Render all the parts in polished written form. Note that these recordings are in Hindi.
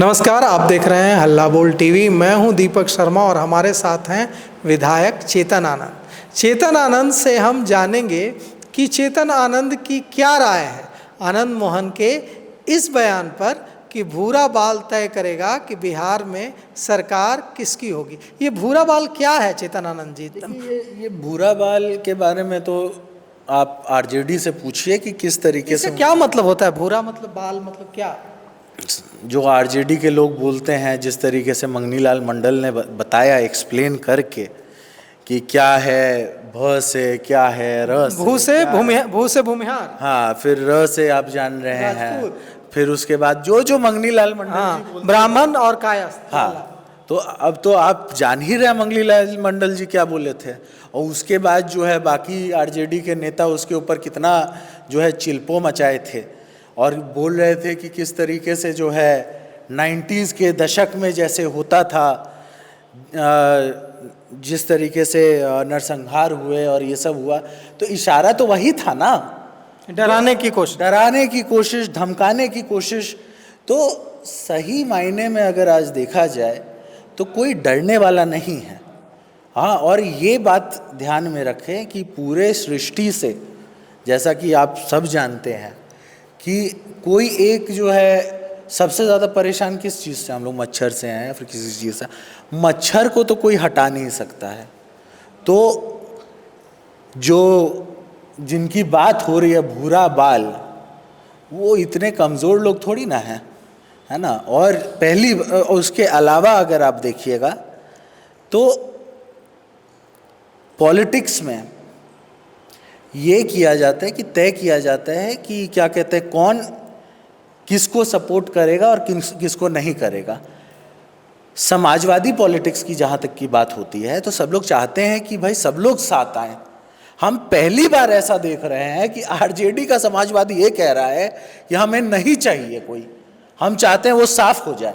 नमस्कार, आप देख रहे हैं हल्ला बोल टीवी। मैं हूं दीपक शर्मा और हमारे साथ हैं विधायक चेतन आनंद। चेतन आनंद से हम जानेंगे कि चेतन आनंद की क्या राय है आनंद मोहन के इस बयान पर कि भूरा बाल तय करेगा कि बिहार में सरकार किसकी होगी। ये भूरा बाल क्या है चेतन आनंद जी? ये भूरा बाल के बारे में तो आप आरजेडी से पूछिए कि किस तरीके से, क्या मतलब होता है भूरा मतलब बाल मतलब क्या? जो आरजेडी के लोग बोलते हैं, जिस तरीके से मंगनीलाल मंडल ने बताया एक्सप्लेन करके कि क्या है भ से, क्या है र से, भू से भूमिहार, हाँ, फिर र से आप जान रहे हैं, फिर उसके बाद जो मंगनीलाल मंडल जी ब्राह्मण और कायस्थ। हाँ, तो अब तो आप जान ही रहे मंगनीलाल मंडल जी क्या बोले थे। और उसके बाद जो है बाकी आरजेडी के नेता उसके ऊपर कितना जो है चिल्पो मचाए थे और बोल रहे थे कि किस तरीके से जो है 90s के दशक में जैसे होता था, जिस तरीके से नरसंहार हुए और ये सब हुआ, तो इशारा तो वही था ना, डराने की कोशिश, धमकाने की कोशिश। तो सही मायने में अगर आज देखा जाए तो कोई डरने वाला नहीं है। हाँ, और ये बात ध्यान में रखें कि पूरे सृष्टि से, जैसा कि आप सब जानते हैं कि कोई एक जो है सबसे ज़्यादा परेशान किस चीज़ से, हम लोग मच्छर से हैं या फिर किसी चीज़ से। मच्छर को तो कोई हटा नहीं सकता है। तो जो जिनकी बात हो रही है भूरा बाल, वो इतने कमज़ोर लोग थोड़ी ना हैं, है ना। और उसके अलावा अगर आप देखिएगा तो पॉलिटिक्स में ये किया जाता है कि तय किया जाता है कि क्या कहते हैं, कौन किसको सपोर्ट करेगा और किसको नहीं करेगा। समाजवादी पॉलिटिक्स की जहाँ तक की बात होती है तो सब लोग चाहते हैं कि भाई सब लोग साथ आएं। हम पहली बार ऐसा देख रहे हैं कि आरजेडी का समाजवादी ये कह रहा है कि हमें नहीं चाहिए कोई, हम चाहते हैं वो साफ हो जाए।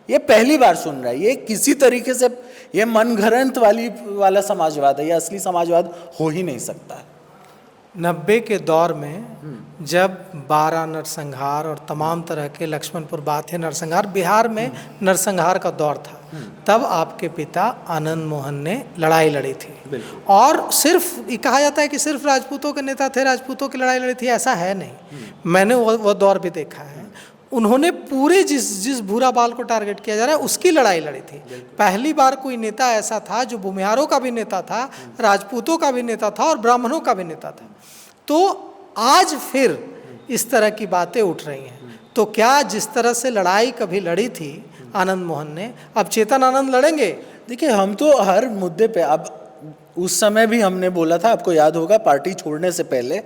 ये पहली बार सुन रहा है। ये किसी तरीके से ये मनगढ़ंत वाला समाजवाद है, ये असली समाजवाद हो ही नहीं सकता। 90 के दौर में जब 12 नरसंहार और तमाम तरह के लक्ष्मणपुर बाथे नरसंहार, बिहार में नरसंहार का दौर था, तब आपके पिता आनंद मोहन ने लड़ाई लड़ी थी। और सिर्फ ये कहा जाता है कि सिर्फ राजपूतों के नेता थे, राजपूतों की लड़ाई लड़ी थी, ऐसा है नहीं। मैंने वो दौर भी देखा है। उन्होंने पूरे जिस भूरा बाल को टारगेट किया जा रहा है उसकी लड़ाई लड़ी थी। पहली बार कोई नेता ऐसा था जो भूमिहारों का भी नेता था, राजपूतों का भी नेता था और ब्राह्मणों का भी नेता था। तो आज फिर इस तरह की बातें उठ रही हैं। तो क्या जिस तरह से लड़ाई कभी लड़ी थी आनंद मोहन ने, अब चेतन आनंद लड़ेंगे? देखिए, हम तो हर मुद्दे पे, अब उस समय भी हमने बोला था, आपको याद होगा पार्टी छोड़ने से पहले,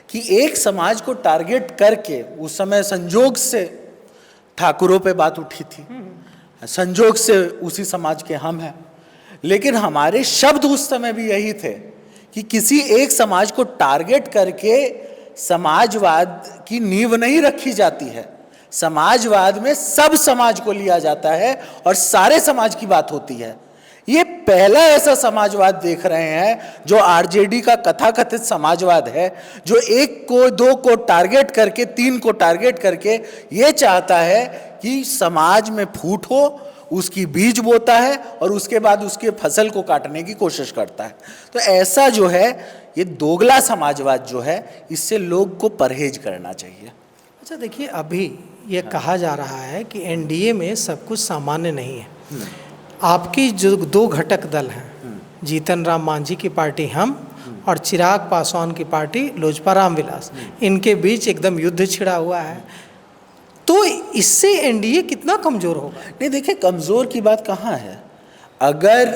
कि एक समाज को टारगेट करके, उस समय संजोग से ठाकुरों पे बात उठी थी, संजोग से उसी समाज के हम हैं, लेकिन हमारे शब्द उस समय भी यही थे कि किसी एक समाज को टारगेट करके समाजवाद की नींव नहीं रखी जाती है। समाजवाद में सब समाज को लिया जाता है और सारे समाज की बात होती है। ये पहला ऐसा समाजवाद देख रहे हैं जो आरजेडी का कथाकथित समाजवाद है, जो एक को, दो को टारगेट करके, तीन को टारगेट करके ये चाहता है कि समाज में फूट हो, उसकी बीज बोता है और उसके बाद उसके फसल को काटने की कोशिश करता है। तो ऐसा जो है, ये दोगला समाजवाद जो है, इससे लोग को परहेज करना चाहिए। अच्छा, देखिए, अभी ये कहा जा रहा है कि एनडीए में सब कुछ सामान्य नहीं है। आपकी जो दो घटक दल हैं, जीतन राम मांझी की पार्टी हम और चिराग पासवान की पार्टी लोजपा रामविलास, इनके बीच एकदम युद्ध छिड़ा हुआ है। तो इससे एनडीए कितना कमज़ोर होगा? नहीं, देखिए, कमज़ोर की बात कहाँ है। अगर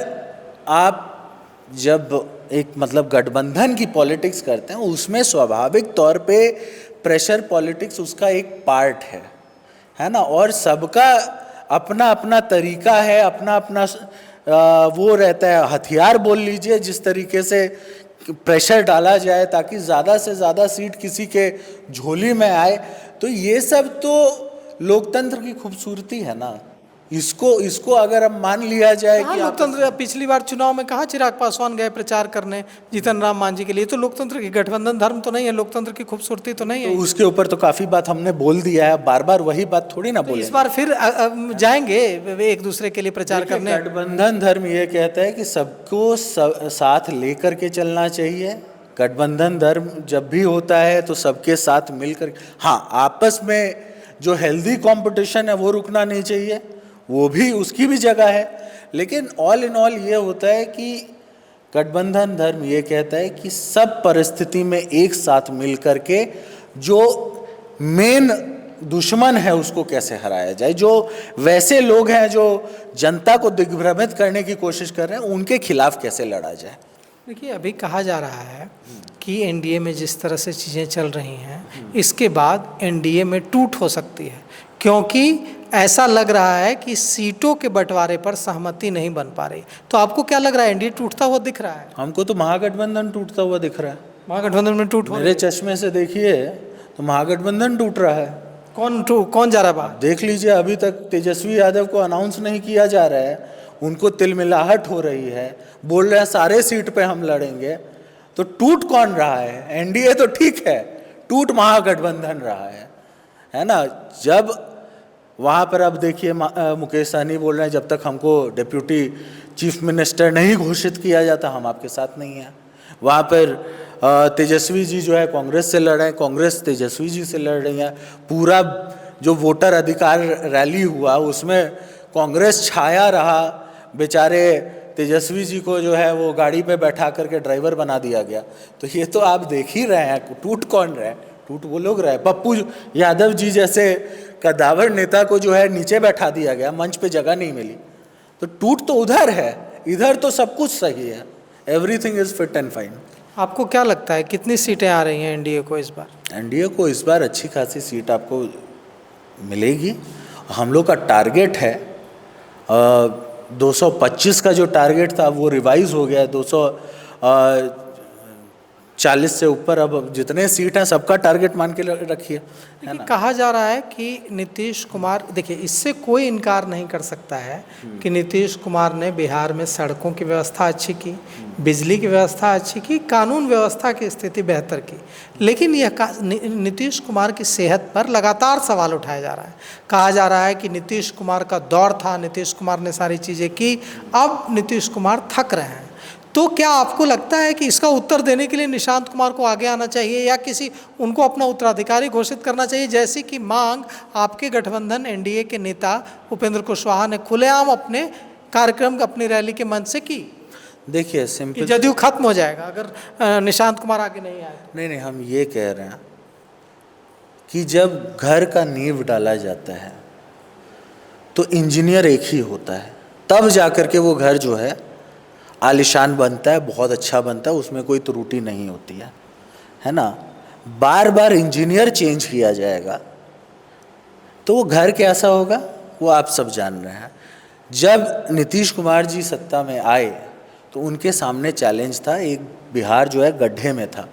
आप जब एक मतलब गठबंधन की पॉलिटिक्स करते हैं, उसमें स्वाभाविक तौर पे प्रेशर पॉलिटिक्स उसका एक पार्ट है ना। और सबका अपना अपना तरीका है, अपना अपना वो रहता है, हथियार बोल लीजिए, जिस तरीके से प्रेशर डाला जाए ताकि ज़्यादा से ज़्यादा सीट किसी के झोली में आए। तो ये सब तो लोकतंत्र की खूबसूरती है ना। इसको अगर अब मान लिया जाए कहाँ कि लोकतंत्र, पिछली बार चुनाव में कहाँ चिराग पासवान गए प्रचार करने जीतन राम मांझी के लिए? तो लोकतंत्र की गठबंधन धर्म तो नहीं है, लोकतंत्र की खूबसूरती तो नहीं तो है। उसके ऊपर तो काफी बात हमने बोल दिया है, बार बार वही बात थोड़ी ना तो बोले। इस बार फिर जाएंगे एक दूसरे के लिए प्रचार करने? गठबंधन धर्म ये कहता है कि सबको साथ लेकर के चलना चाहिए। गठबंधन धर्म जब भी होता है तो सबके साथ मिलकर, हाँ आपस में जो हेल्दी कंपटीशन है वो रुकना नहीं चाहिए, वो भी उसकी भी जगह है, लेकिन ऑल इन ऑल ये होता है कि गठबंधन धर्म ये कहता है कि सब परिस्थिति में एक साथ मिलकर के जो मेन दुश्मन है उसको कैसे हराया जाए, जो वैसे लोग हैं जो जनता को दिग्भ्रमित करने की कोशिश कर रहे हैं उनके खिलाफ कैसे लड़ा जाए। देखिए, अभी कहा जा रहा है कि एनडीए में जिस तरह से चीज़ें चल रही हैं, इसके बाद एनडीए में टूट हो सकती है, क्योंकि ऐसा लग रहा है कि सीटों के बंटवारे पर सहमति नहीं बन पा रही। तो आपको क्या लग रहा है, एनडीए टूटता हुआ दिख रहा है? हमको तो महागठबंधन टूटता हुआ दिख रहा है। महागठबंधन में टूट हो मेरे चश्मे से देखिए तो महागठबंधन टूट रहा है। कौन जा रहा है बाहर? देख लीजिए, अभी तक तेजस्वी यादव को अनाउंस नहीं किया जा रहा है, उनको तिलमिलाहट हो रही है, बोल रहे हैं सारे सीट पे हम लड़ेंगे। तो टूट कौन रहा है? एनडीए तो ठीक है, टूट महागठबंधन रहा है ना। जब वहाँ पर अब देखिए मुकेश सहनी बोल रहे हैं जब तक हमको डिप्यूटी चीफ मिनिस्टर नहीं घोषित किया जाता हम आपके साथ नहीं हैं। वहाँ पर तेजस्वी जी जो है कांग्रेस से लड़ रहे हैं, कांग्रेस तेजस्वी जी से लड़ रही है। पूरा जो वोटर अधिकार रैली हुआ उसमें कांग्रेस छाया रहा, बेचारे तेजस्वी जी को जो है वो गाड़ी पे बैठा करके ड्राइवर बना दिया गया। तो ये तो आप देख ही रहे हैं, टूट कौन रहे? टूट वो लोग रहे। पप्पू यादव जी जैसे कद्दावर नेता को जो है नीचे बैठा दिया गया, मंच पे जगह नहीं मिली। तो टूट तो उधर है, इधर तो सब कुछ सही है, everything is fit and fine. आपको क्या लगता है कितनी सीटें आ रही हैं एनडीए को इस बार? एनडीए को इस बार अच्छी खासी सीट आपको मिलेगी। हम लोग का टारगेट है 225 का जो टारगेट था वो रिवाइज हो गया है 240 से ऊपर। अब जितने सीट हैं सबका टारगेट मान के रखिए, है ना। कहा जा रहा है कि नीतीश कुमार, देखिए इससे कोई इनकार नहीं कर सकता है कि नीतीश कुमार ने बिहार में सड़कों की व्यवस्था अच्छी की, बिजली की व्यवस्था अच्छी की, कानून व्यवस्था की स्थिति बेहतर की, लेकिन यह नीतीश कुमार की सेहत पर लगातार सवाल उठाया जा रहा है। कहा जा रहा है कि नीतीश कुमार का दौर था, नीतीश कुमार ने सारी चीज़ें की, अब नीतीश कुमार थक रहे हैं। तो क्या आपको लगता है कि इसका उत्तर देने के लिए निशांत कुमार को आगे आना चाहिए या किसी उनको अपना उत्तराधिकारी घोषित करना चाहिए, जैसी कि मांग आपके गठबंधन एनडीए के नेता उपेंद्र कुशवाहा ने खुलेआम अपने कार्यक्रम, अपनी रैली के मंच से की? देखिए सिंपल, जदयू खत्म हो जाएगा अगर निशांत कुमार आगे नहीं आए। नहीं, हम ये कह रहे हैं कि जब घर का नींव डाला जाता है तो इंजीनियर एक ही होता है, तब जाकर के वो घर जो है आलिशान बनता है, बहुत अच्छा बनता है, उसमें कोई त्रुटि नहीं होती है ना। बार बार इंजीनियर चेंज किया जाएगा तो वो घर कैसा होगा वो आप सब जान रहे हैं। जब नीतीश कुमार जी सत्ता में आए तो उनके सामने चैलेंज था, एक बिहार जो है गड्ढे में था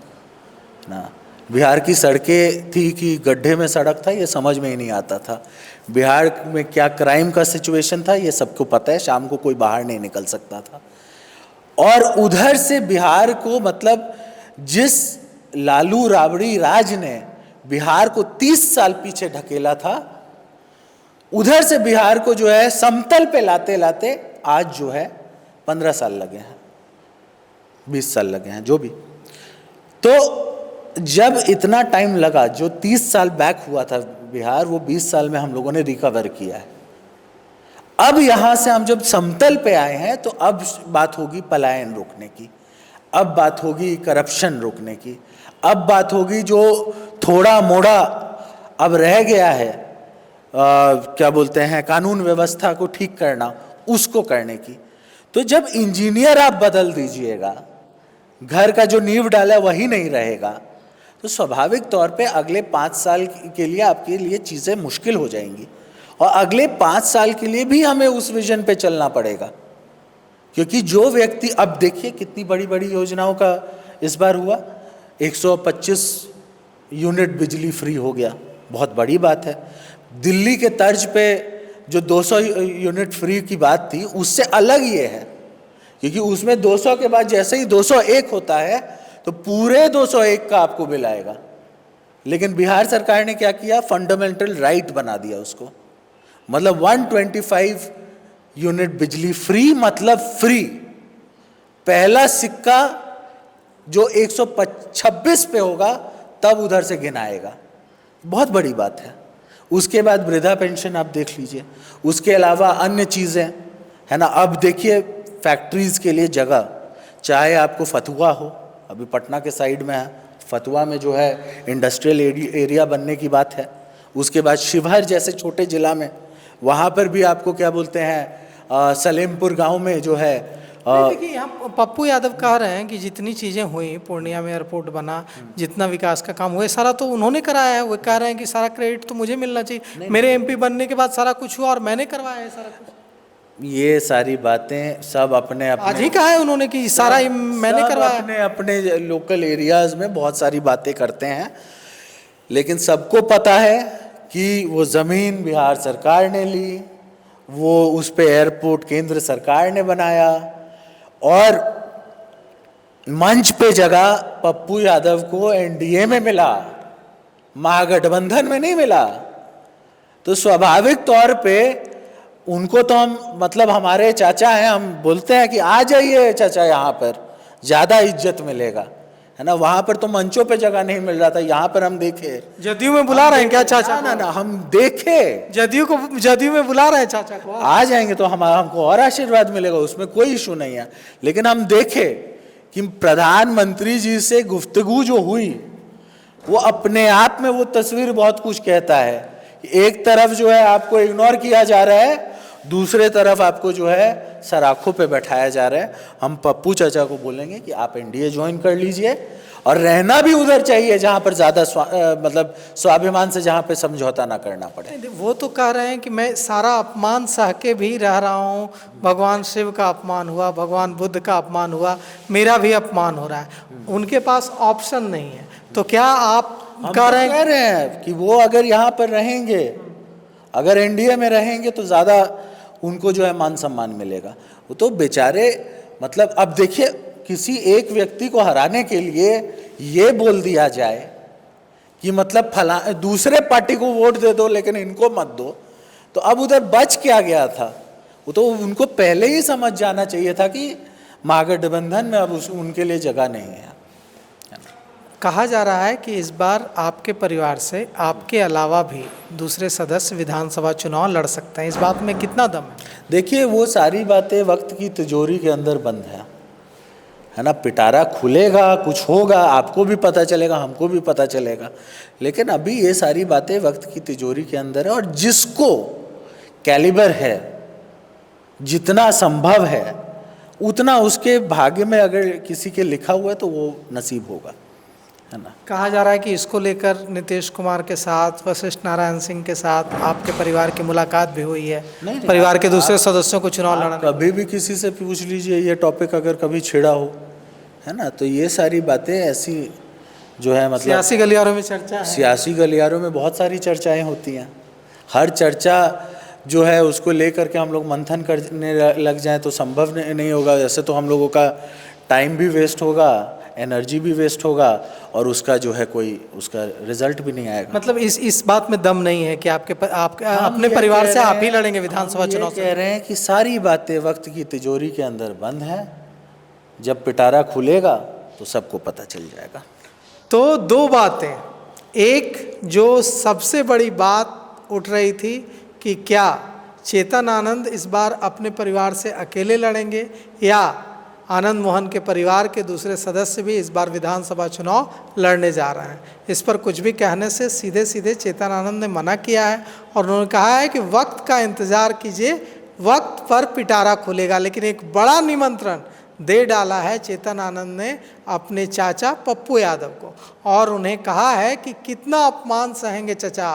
ना। बिहार की सड़कें थी कि गड्ढे में सड़क था, ये समझ में ही नहीं आता था। बिहार में क्या क्राइम का सिचुएशन था ये सबको पता है, शाम को कोई बाहर नहीं निकल सकता था। और उधर से बिहार को, मतलब जिस लालू राबड़ी राज ने बिहार को 30 साल पीछे ढकेला था, उधर से बिहार को जो है समतल पे लाते लाते आज जो है 15 साल लगे हैं, 20 साल लगे हैं, जो भी। तो जब इतना टाइम लगा, जो 30 साल बैक हुआ था बिहार, वो 20 साल में हम लोगों ने रिकवर किया है। अब यहाँ से हम जब समतल पे आए हैं तो अब बात होगी पलायन रोकने की, अब बात होगी करप्शन रोकने की, अब बात होगी जो थोड़ा मोड़ा अब रह गया है, क्या बोलते हैं, कानून व्यवस्था को ठीक करना, उसको करने की। तो जब इंजीनियर आप बदल दीजिएगा, घर का जो नींव डाला वही नहीं रहेगा, तो स्वाभाविक तौर पे अगले 5 साल के लिए आपके लिए चीज़ें मुश्किल हो जाएंगी। और अगले 5 साल के लिए भी हमें उस विजन पे चलना पड़ेगा, क्योंकि जो व्यक्ति, अब देखिए कितनी बड़ी बड़ी योजनाओं का इस बार हुआ, 125 यूनिट बिजली फ्री हो गया, बहुत बड़ी बात है। दिल्ली के तर्ज पे जो 200 यूनिट फ्री की बात थी उससे अलग ये है, क्योंकि उसमें 200 के बाद जैसे ही 201 होता है तो पूरे 201 का आपको बिल आएगा। लेकिन बिहार सरकार ने क्या किया, फंडामेंटल राइट बना दिया उसको, मतलब 125 यूनिट बिजली फ्री, मतलब फ्री। पहला सिक्का जो 126 पे होगा तब उधर से गिनाएगा, बहुत बड़ी बात है। उसके बाद वृद्धा पेंशन आप देख लीजिए, उसके अलावा अन्य चीज़ें है ना। अब देखिए फैक्ट्रीज़ के लिए जगह, चाहे आपको फतुहा हो, अभी पटना के साइड में है, फतुहा में जो है इंडस्ट्रियल एरिया बनने की बात है। उसके बाद शिवहर जैसे छोटे ज़िला में, वहाँ पर भी आपको क्या बोलते हैं, सलेमपुर गांव में जो है देखिए यहाँ पप्पू यादव कह रहे हैं कि जितनी चीज़ें हुई, पूर्णिया में एयरपोर्ट बना, जितना विकास का काम हुआ सारा तो उन्होंने कराया है। वो कह रहे हैं कि सारा क्रेडिट तो मुझे मिलना चाहिए, मेरे एमपी बनने के बाद सारा कुछ हुआ और मैंने करवाया है सारा कुछ। ये सारी बातें सब अपने आज ही कहा है उन्होंने कि सारा मैंने करवाया। अपने अपने लोकल एरियाज में बहुत सारी बातें करते हैं, लेकिन सबको पता है कि वो ज़मीन बिहार सरकार ने ली, वो उस पे एयरपोर्ट केंद्र सरकार ने बनाया, और मंच पे जगह पप्पू यादव को एनडीए में मिला, महागठबंधन में नहीं मिला। तो स्वाभाविक तौर पे उनको तो हम, मतलब हमारे चाचा हैं, हम बोलते हैं कि आ जाइए चाचा, यहाँ पर ज़्यादा इज्जत मिलेगा, है ना। वहाँ पर तो मंचों पे जगह नहीं मिल रहा था, यहाँ पर हम देखे जदयू में बुला रहे हैं क्या चाचा? ना, हम देखे जदयू में बुला रहे हैं चाचा को। आ जाएंगे तो हमको और आशीर्वाद मिलेगा, उसमें कोई इशू नहीं है। लेकिन हम देखे कि प्रधानमंत्री जी से गुफ्तगू जो हुई, वो अपने आप में वो तस्वीर बहुत कुछ कहता है। एक तरफ जो है आपको इग्नोर किया जा रहा है, दूसरे तरफ आपको जो है सराखों पे बैठाया जा रहा है। हम पप्पू चाचा को बोलेंगे कि आप एनडीए ज्वाइन कर लीजिए, और रहना भी उधर चाहिए जहाँ पर ज़्यादा मतलब स्वाभिमान से, जहाँ पे समझौता ना करना पड़े। वो तो कह रहे हैं कि मैं सारा अपमान सह के भी रह रहा हूँ, भगवान शिव का अपमान हुआ, भगवान बुद्ध का अपमान हुआ, मेरा भी अपमान हो रहा है। उनके पास ऑप्शन नहीं है। तो क्या आप कह रहे हैं कि वो अगर यहाँ पर रहेंगे, अगर एनडीए में रहेंगे तो ज़्यादा उनको जो है मान सम्मान मिलेगा। वो तो बेचारे, मतलब अब देखिए, किसी एक व्यक्ति को हराने के लिए ये बोल दिया जाए कि मतलब फला दूसरे पार्टी को वोट दे दो लेकिन इनको मत दो, तो अब उधर बच क्या गया था? वो तो उनको पहले ही समझ जाना चाहिए था कि महागठबंधन में अब उनके लिए जगह नहीं है। कहा जा रहा है कि इस बार आपके परिवार से आपके अलावा भी दूसरे सदस्य विधानसभा चुनाव लड़ सकते हैं, इस बात में कितना दम है? देखिए, वो सारी बातें वक्त की तिजोरी के अंदर बंद है ना। पिटारा खुलेगा, कुछ होगा, आपको भी पता चलेगा, हमको भी पता चलेगा। लेकिन अभी ये सारी बातें वक्त की तिजोरी के अंदर है, और जिसको कैलिबर है, जितना संभव है उतना उसके भाग्य में अगर किसी के लिखा हुआ है तो वो नसीब होगा, है ना। कहा जा रहा है कि इसको लेकर नीतीश कुमार के साथ, वशिष्ठ नारायण सिंह के साथ आपके परिवार की मुलाकात भी हुई है। नहीं, परिवार के दूसरे सदस्यों को चुनाव लड़ना, कभी भी किसी से पूछ लीजिए, ये टॉपिक अगर कभी छिड़ा हो, है ना, तो ये सारी बातें ऐसी जो है, मतलब सियासी गलियारों में चर्चा है। सियासी गलियारों में बहुत सारी चर्चाएं होती हैं। हर चर्चा जो है उसको लेकर के हम लोग मंथन करने लग जाएं तो संभव नहीं होगा। ऐसे तो हम लोगों का टाइम भी वेस्ट होगा, एनर्जी भी वेस्ट होगा, और उसका जो है कोई उसका रिजल्ट भी नहीं आएगा। मतलब इस बात में दम नहीं है कि आपके अपने परिवार से आप ही लड़ेंगे विधानसभा चुनाव? कह रहे हैं कि सारी बातें वक्त की तिजोरी के अंदर बंद हैं, जब पिटारा खुलेगा तो सबको पता चल जाएगा। तो दो बातें, एक जो सबसे बड़ी बात उठ रही थी कि क्या चेतन आनंद इस बार अपने परिवार से अकेले लड़ेंगे या आनंद मोहन के परिवार के दूसरे सदस्य भी इस बार विधानसभा चुनाव लड़ने जा रहे हैं। इस पर कुछ भी कहने से सीधे सीधे चेतन आनंद ने मना किया है, और उन्होंने कहा है कि वक्त का इंतज़ार कीजिए, वक्त पर पिटारा खुलेगा। लेकिन एक बड़ा निमंत्रण दे डाला है चेतन आनंद ने अपने चाचा पप्पू यादव को, और उन्हें कहा है कि कितना अपमान सहेंगे चाचा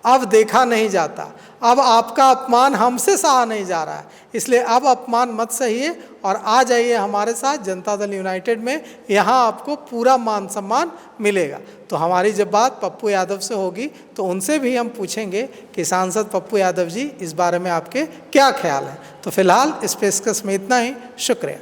अब देखा नहीं जाता, अब आपका अपमान हमसे सहा नहीं जा रहा है, इसलिए अब अपमान मत सहिए और आ जाइए हमारे साथ जनता दल यूनाइटेड में, यहाँ आपको पूरा मान सम्मान मिलेगा। तो हमारी जब बात पप्पू यादव से होगी तो उनसे भी हम पूछेंगे कि सांसद पप्पू यादव जी, इस बारे में आपके क्या ख्याल हैं। तो फिलहाल इस पेशकश में इतना ही, शुक्रिया।